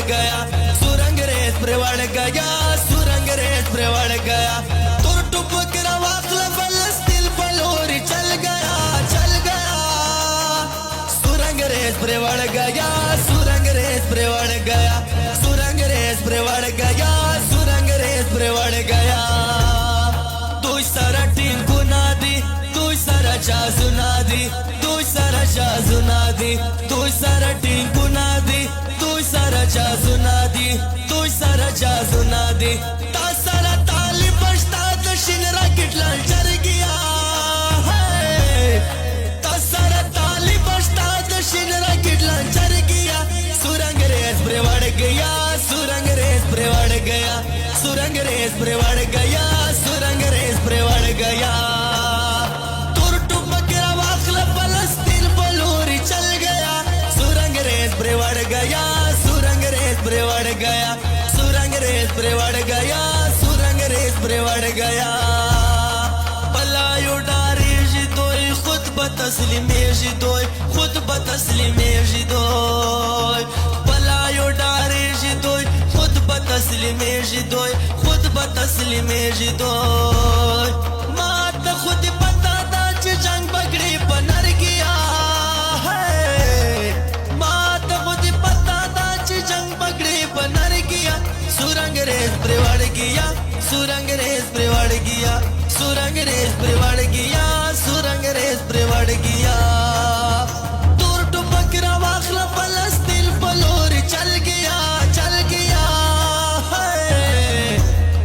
गया, सुरंगरेज पर गया, सुरंगरेज पर गया। तुर टुपक रवाखल फलस्तीन पलोरी चल गया, चल गया। सुरंगरेज पर गया, सुरंगरेज पर गया, सुरंगरेज पर गया, सुरंगरेज पर गया। तू सारा टीम गुना दी, तू सारा चाजुना दी, तू सारा चाजुना दी, तू सारा टीम गुना दी, तू सारा चाजुना दी, तू सारा चाजुना दी। ता सारा ताली बजता दशिन रॉकेट लॉन्चर गया है, ता सारा ताली बजता दशिन रॉकेट लॉन्चर गया। सुरंगरेज पर गया, सुरंगरेज पर गया, सुरंगरेज पर गया, सुरंगरेज पर गया। तुर टुपक रवाखल फलस्तीन पलोरी चल गया, सुरंगरेज पर गया, सुरंगरेज पर गया, सुरंगरेज पर गया, सुरंगरेज पर गया। पलायो डारे जिदोय खुद बतस्लीमे जिदोय, खुद बतस्लीमे जिदोय। पलायो डारे जिदोय खुद बतस्लीमे जिदोय, खुद बतस्लीमे जिदोय। मात खुद पता दा च जंग पकड़ी पनर गया है, मात खुद पता दा च जंग पकड़ी पनर गया। सुरंगरेज पर गया, सुरंगरेज पर गया, सुरंगरेज पर गया, सुरंगरेज पर गया। दूर टुपक रवाखल फलस्तीन पलोरी चल गया, चल गया है।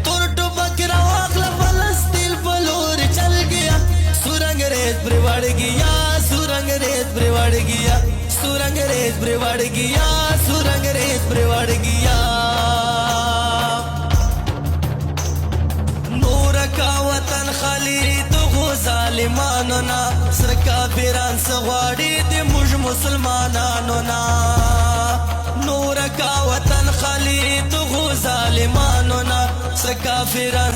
दूर टुपक रवाखल फलस्तीन पलोरी चल गया। सुरंगरेज पर गया, सुरंगरेज पर गया, सुरंगरेज पर गया, सुरंगरेज पर गया। नूर का वतन खाली दगो जालिमानो ना, सर काफिरान सवाड़ी दे मुझ मुसलमानानो ना। नूर का वतन खाली दगो जालिमानो ना, सर काफिरान